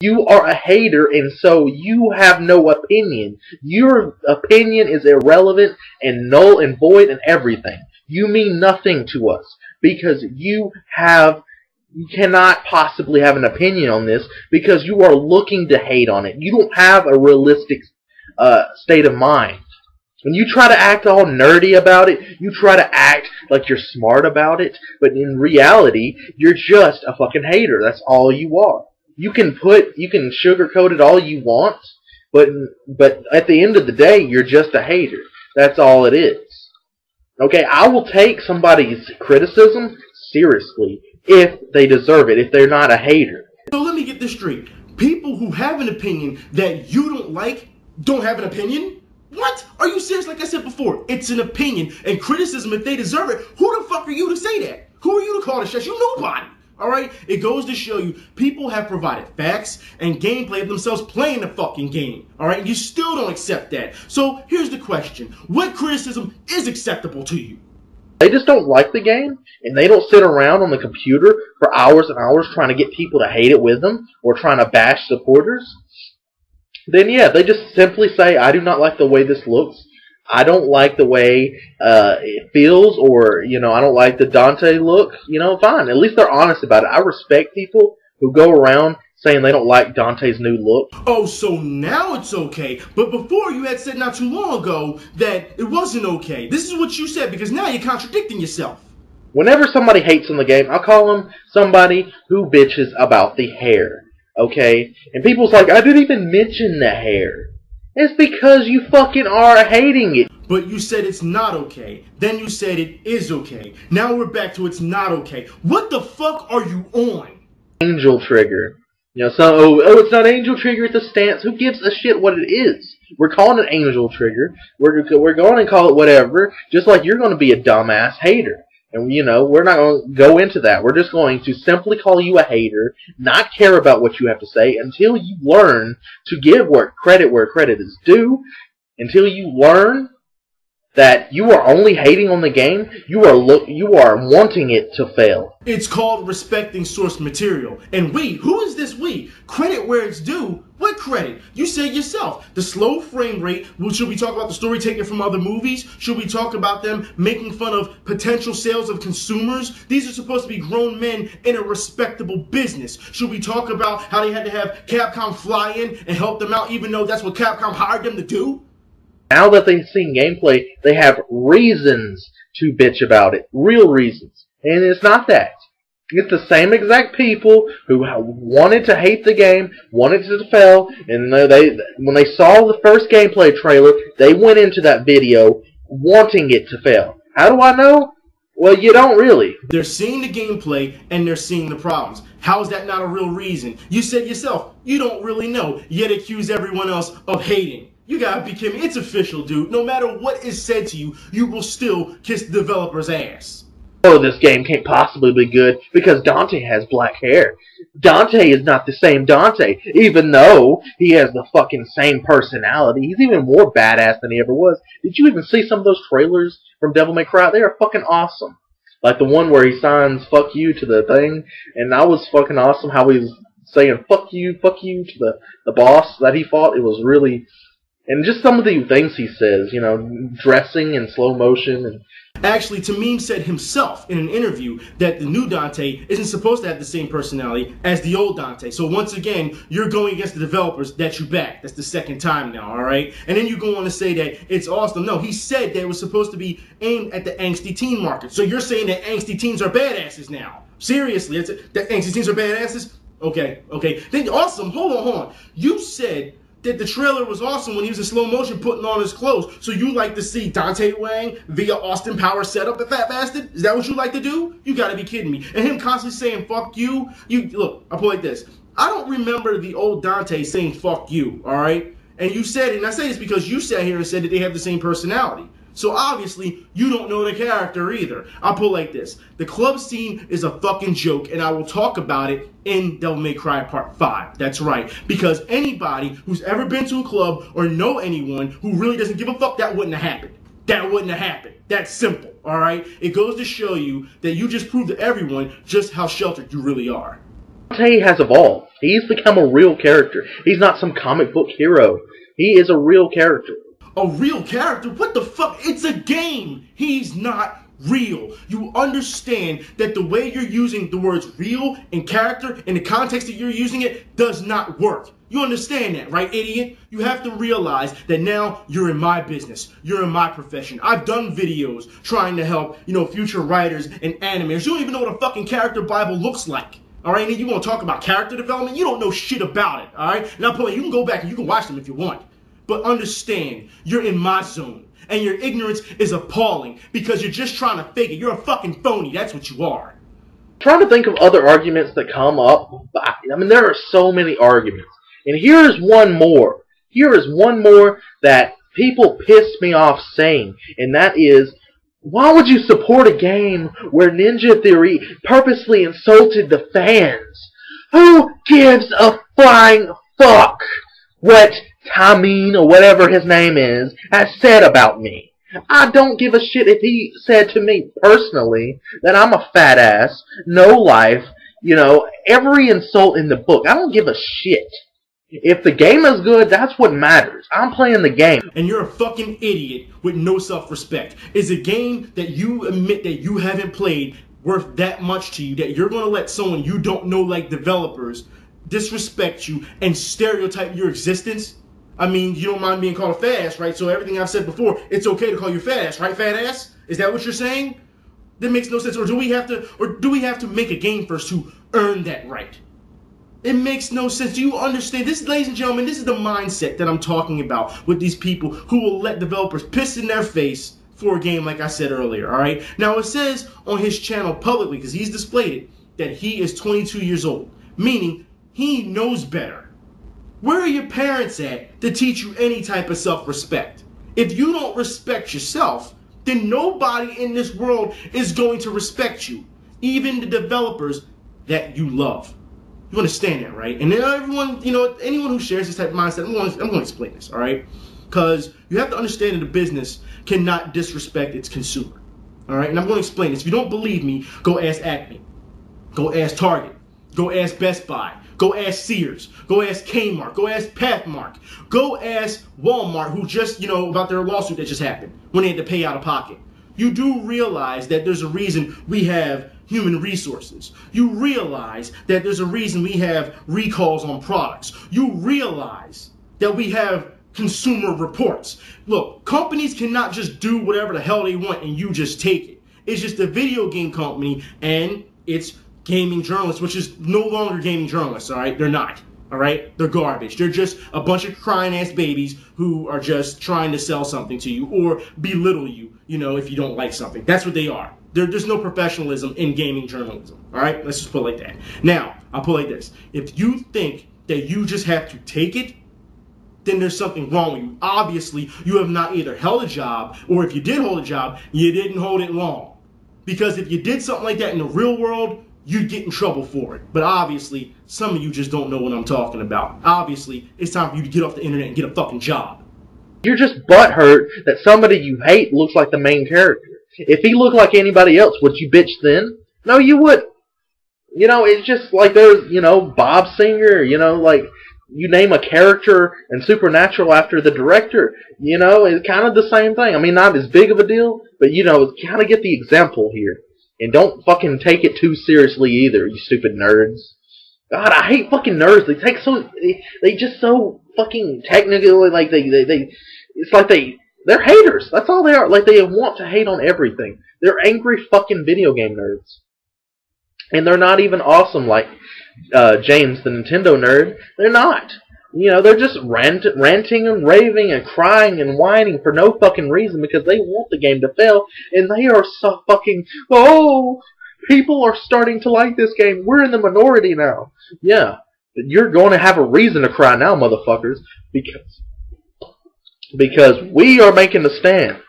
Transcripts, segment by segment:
You are a hater, and so you have no opinion. Your opinion is irrelevant and null and void and everything. You mean nothing to us because you cannot possibly have an opinion on this because you are looking to hate on it. You don't have a realistic state of mind. When you try to act all nerdy about it, you try to act like you're smart about it, but in reality, you're just a fucking hater. That's all you are. You can sugarcoat it all you want, but at the end of the day, you're just a hater. That's all it is. Okay, I will take somebody's criticism seriously if they deserve it, if they're not a hater. So let me get this straight. People who have an opinion that you don't like don't have an opinion? What? Are you serious? Like I said before, it's an opinion, and criticism, if they deserve it, who the fuck are you to say that? Who are you to call the shots? You nobody. Alright? It goes to show you, people have provided facts and gameplay of themselves playing the fucking game. Alright? You still don't accept that. So, here's the question. What criticism is acceptable to you? They just don't like the game, and they don't sit around on the computer for hours and hours trying to get people to hate it with them, or trying to bash supporters. Then yeah, they just simply say, I do not like the way this looks. I don't like the way it feels, or, you know, I don't like the Dante look. You know, fine. At least they're honest about it. I respect people who go around saying they don't like Dante's new look. Oh, so now it's okay. But before you had said not too long ago that it wasn't okay. This is what you said, because now you're contradicting yourself. Whenever somebody hates on the game, I'll call them somebody who bitches about the hair. Okay? And people's like, I didn't even mention the hair. It's because you fucking are hating it. But you said it's not okay. Then you said it is okay. Now we're back to it's not okay. What the fuck are you on? Angel trigger. You know, so, oh, it's not angel trigger, it's a stance. Who gives a shit what it is? We're calling it angel trigger. We're going to call it whatever, just like you're going to be a dumbass hater. And, you know, we're not going to go into that. We're just going to simply call you a hater, not care about what you have to say, until you learn to give credit where credit is due, until you learn that you are only hating on the game, you are wanting it to fail. It's called respecting source material. And we, who is this we? Credit where it's due. What credit? You said yourself. The slow frame rate. Well, should we talk about the story taken from other movies? Should we talk about them making fun of potential sales of consumers? These are supposed to be grown men in a respectable business. Should we talk about how they had to have Capcom fly in and help them out, even though that's what Capcom hired them to do? Now that they've seen gameplay, they have reasons to bitch about it. Real reasons. And it's not that. It's the same exact people who wanted to hate the game, wanted it to fail, and when they saw the first gameplay trailer, they went into that video wanting it to fail. How do I know? Well, you don't really. They're seeing the gameplay and they're seeing the problems. How is that not a real reason? You said yourself, you don't really know, yet accuse everyone else of hating. You gotta be kidding me. It's official, dude. No matter what is said to you, you will still kiss the developer's ass. Oh, this game can't possibly be good because Dante has black hair. Dante is not the same Dante, even though he has the fucking same personality. He's even more badass than he ever was. Did you even see some of those trailers from Devil May Cry? They are fucking awesome. Like the one where he signs "fuck you" to the thing, and that was fucking awesome. How he was saying fuck you" to the boss that he fought. It was really. And just some of the things he says, you know, dressing in slow motion. And actually, Tamim said himself in an interview that the new Dante isn't supposed to have the same personality as the old Dante. So once again, you're going against the developers that you back. That's the second time now, all right? And then you go on to say that it's awesome. No, he said that it was supposed to be aimed at the angsty teen market. So you're saying that angsty teens are badasses now. Seriously, that angsty teens are badasses? Okay. Then awesome, hold on. You said that the trailer was awesome when he was in slow motion putting on his clothes. So you like to see Dante Wang via Austin Power setup, the fat bastard? Is that what you like to do? You gotta be kidding me. And him constantly saying fuck you. Look, I'll put it like this. I don't remember the old Dante saying fuck you, alright? And you said it, and I say this because you sat here and said that they have the same personality. So obviously, you don't know the character either. I'll put it like this. The club scene is a fucking joke, and I will talk about it in Devil May Cry Part 5. That's right. Because anybody who's ever been to a club or know anyone who really doesn't give a fuck, that wouldn't have happened. That wouldn't have happened. That's simple, alright? It goes to show you that you just proved to everyone just how sheltered you really are. Dante has evolved. He's become a real character. He's not some comic book hero. He is a real character. A real character? What the fuck? It's a game. He's not real. You understand that the way you're using the words real and character in the context that you're using it does not work. You understand that, right, idiot? You have to realize that now you're in my business. You're in my profession. I've done videos trying to help, future writers and animators. You don't even know what a fucking character Bible looks like. All right, and you want to talk about character development? You don't know shit about it, all right? Now, you can go back and you can watch them if you want. But understand, you're in my zone. And your ignorance is appalling because you're just trying to fake it. You're a fucking phony. That's what you are. Trying to think of other arguments that come up. I mean, there are so many arguments. And here's one more. Here is one more that people piss me off saying. And that is, why would you support a game where Ninja Theory purposely insulted the fans? Who gives a flying fuck what Tameen, or whatever his name is, has said about me? I don't give a shit if he said to me personally that I'm a fat ass, no life, every insult in the book. I don't give a shit. If the game is good, that's what matters. I'm playing the game. And you're a fucking idiot with no self-respect. Is a game that you admit that you haven't played worth that much to you that you're going to let someone you don't know, like developers, disrespect you and stereotype your existence? I mean, you don't mind being called a fat ass, right? So everything I've said before, it's okay to call you fat ass, right, fat ass? Is that what you're saying? That makes no sense. Or do we have to make a game first to earn that right? It makes no sense. Do you understand? This, ladies and gentlemen, this is the mindset that I'm talking about with these people who will let developers piss in their face for a game, like I said earlier, all right? Now, it says on his channel publicly, because he's displayed it, that he is 22 years old, meaning he knows better. Where are your parents at to teach you any type of self-respect? If you don't respect yourself, then nobody in this world is going to respect you, even the developers that you love. You understand that, right? And then everyone, anyone who shares this type of mindset, I'm going to explain this, all right? Because you have to understand that a business cannot disrespect its consumer, all right? And I'm going to explain this. If you don't believe me, go ask Acme. Go ask Target. Go ask Best Buy. Go ask Sears. Go ask Kmart. Go ask Pathmark. Go ask Walmart, who just, about their lawsuit that just happened when they had to pay out of pocket. You do realize that there's a reason we have human resources. You realize that there's a reason we have recalls on products. You realize that we have consumer reports. Look, companies cannot just do whatever the hell they want and you just take it. It's just a video game company and it's gaming journalists, which is no longer gaming journalists, all right? They're not, all right? They're garbage. They're just a bunch of crying-ass babies who are just trying to sell something to you or belittle you, if you don't like something. That's what they are. There's no professionalism in gaming journalism, all right? Let's just put it like that. Now, I'll put it like this. If you think that you just have to take it, then there's something wrong with you. Obviously, you have not either held a job, or if you did hold a job, you didn't hold it long. Because if you did something like that in the real world, you'd get in trouble for it. But obviously, some of you just don't know what I'm talking about. Obviously, it's time for you to get off the internet and get a fucking job. You're just butthurt that somebody you hate looks like the main character. If he looked like anybody else, would you bitch then? No, you wouldn't. It's just like there's, Bob Singer, like you name a character in Supernatural after the director, it's kind of the same thing. I mean, not as big of a deal, but, kind of get the example here. And don't fucking take it too seriously either, you stupid nerds. God, I hate fucking nerds. They just so fucking technical, like it's like they're haters. That's all they are. Like they want to hate on everything. They're angry fucking video game nerds. And they're not even awesome like James, the Nintendo nerd. They're not. They're just ranting and raving and crying and whining for no fucking reason because they want the game to fail. And they are so fucking, people are starting to like this game. We're in the minority now. Yeah. But you're going to have a reason to cry now, motherfuckers. Because we are making a stand.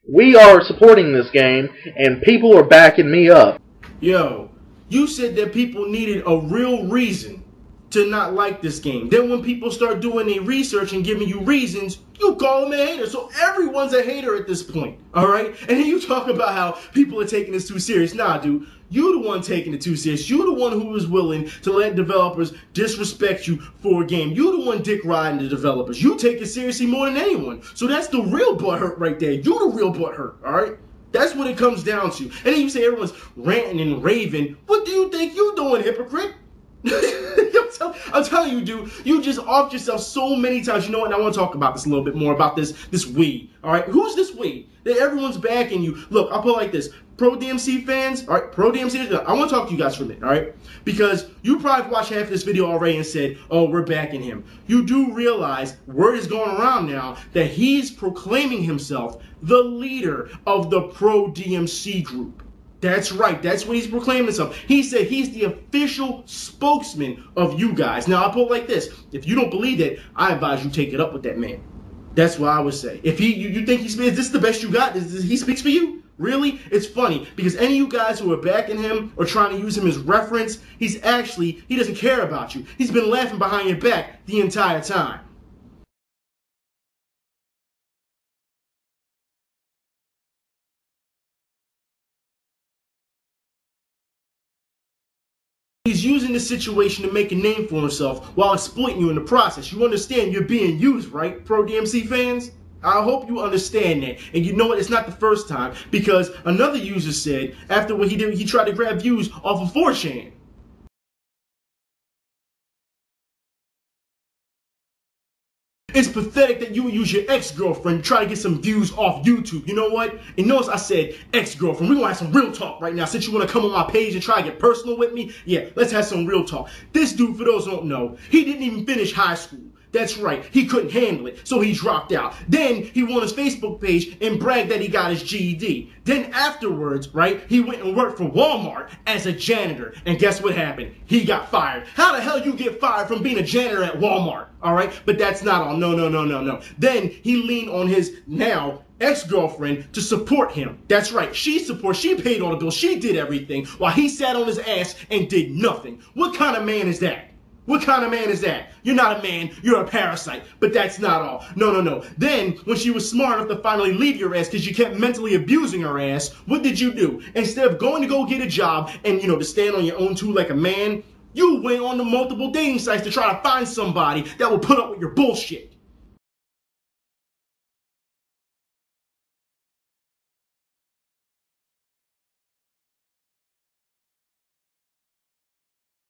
We are supporting this game, and people are backing me up. Yo, you said that people needed a real reason to not like this game. Then when people start doing their research and giving you reasons, you call them a hater. So everyone's a hater at this point, all right? And then you talk about how people are taking this too serious. Nah, dude, you the one taking it too serious. You the one who was willing to let developers disrespect you for a game. You the one dick riding the developers. You take it seriously more than anyone. So that's the real butthurt right there. You the real butthurt, all right? That's what it comes down to. And then you say everyone's ranting and raving. What do you think you doing, hypocrite? I'm telling you, dude, you just offed yourself so many times. You know what? And I want to talk about this a little bit more, about this we. All right, who's this we? That everyone's backing you. Look, I'll put it like this. Pro DMC fans, all right, Pro DMC, I want to talk to you guys for a minute, all right? Because you probably watched half of this video already and said, oh, we're backing him. You do realize word is going around now that he's proclaiming himself the leader of the Pro DMC group. That's right. That's what he's proclaiming himself. He said he's the official spokesman of you guys. Now, I'll put it like this. If you don't believe that, I advise you take it up with that man. That's what I would say. If you think is this the best you got? He speaks for you? Really? It's funny because any of you guys who are backing him or trying to use him as reference, he doesn't care about you. He's been laughing behind your back the entire time. He's using this situation to make a name for himself while exploiting you in the process. You understand you're being used, right, Pro DMC fans? I hope you understand that. And you know what? It's not the first time, because another user said after what he did, he tried to grab views off of 4chan. It's pathetic that you would use your ex-girlfriend to try to get some views off YouTube. You know what? And notice I said ex-girlfriend. We're going to have some real talk right now. Since you want to come on my page and try to get personal with me, yeah, let's have some real talk. This dude, for those who don't know, he didn't even finish high school. That's right, he couldn't handle it, so he dropped out. Then he won his Facebook page and bragged that he got his GED. Then afterwards, right, he went and worked for Walmart as a janitor. And guess what happened? He got fired. How the hell you get fired from being a janitor at Walmart? All right, but that's not all. No. Then he leaned on his now ex-girlfriend to support him. That's right, she paid all the bills, she did everything, while he sat on his ass and did nothing. What kind of man is that? What kind of man is that? You're not a man, you're a parasite. But that's not all. No. Then, when she was smart enough to finally leave your ass because you kept mentally abusing her ass, what did you do? Instead of going to go get a job and, to stand on your own two like a man, you went on to multiple dating sites to try to find somebody that will put up with your bullshit.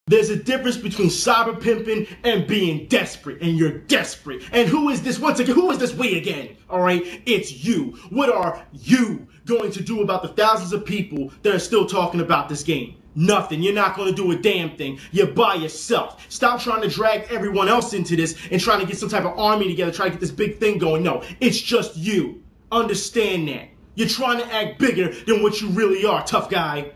There's a difference between cyber pimping and being desperate, and you're desperate. And who is this once again? Who is this we again? All right, it's you. What are you going to do about the thousands of people that are still talking about this game? Nothing. You're not going to do a damn thing. You're by yourself. Stop trying to drag everyone else into this and trying to get some type of army together, try to get this big thing going. No, it's just you. Understand that. You're trying to act bigger than what you really are, tough guy.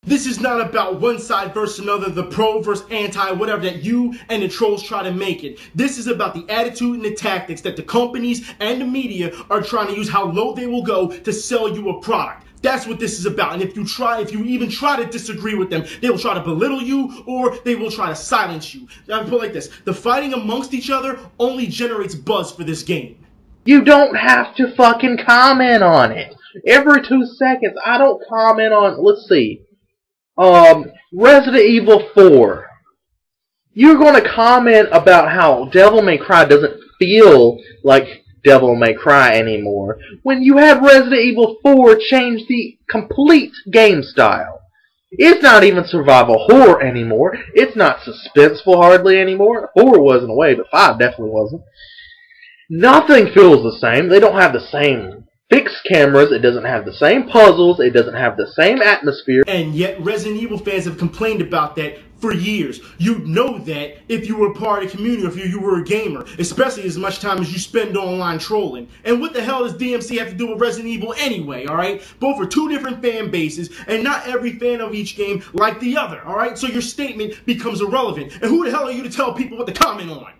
This is not about one side versus another, the pro versus anti, whatever that you and the trolls try to make it. This is about the attitude and the tactics that the companies and the media are trying to use, how low they will go to sell you a product. That's what this is about. And if you even try to disagree with them, they will try to belittle you or they will try to silence you. I'll put it like this. The fighting amongst each other only generates buzz for this game. You don't have to fucking comment on it. Every 2 seconds, I don't comment on, let's see. Resident Evil 4. You're going to comment about how Devil May Cry doesn't feel like Devil May Cry anymore when you have Resident Evil 4 change the complete game style. It's not even survival horror anymore. It's not suspenseful hardly anymore. 4 was in a way, but 5 definitely wasn't. Nothing feels the same. They don't have the same fixed cameras, it doesn't have the same puzzles, it doesn't have the same atmosphere. And yet Resident Evil fans have complained about that for years. You'd know that if you were part of the community, or if you were a gamer, especially as much time as you spend online trolling. And what the hell does DMC have to do with Resident Evil anyway, alright? Both are two different fan bases, and not every fan of each game like the other, alright? So your statement becomes irrelevant. And who the hell are you to tell people what to comment on?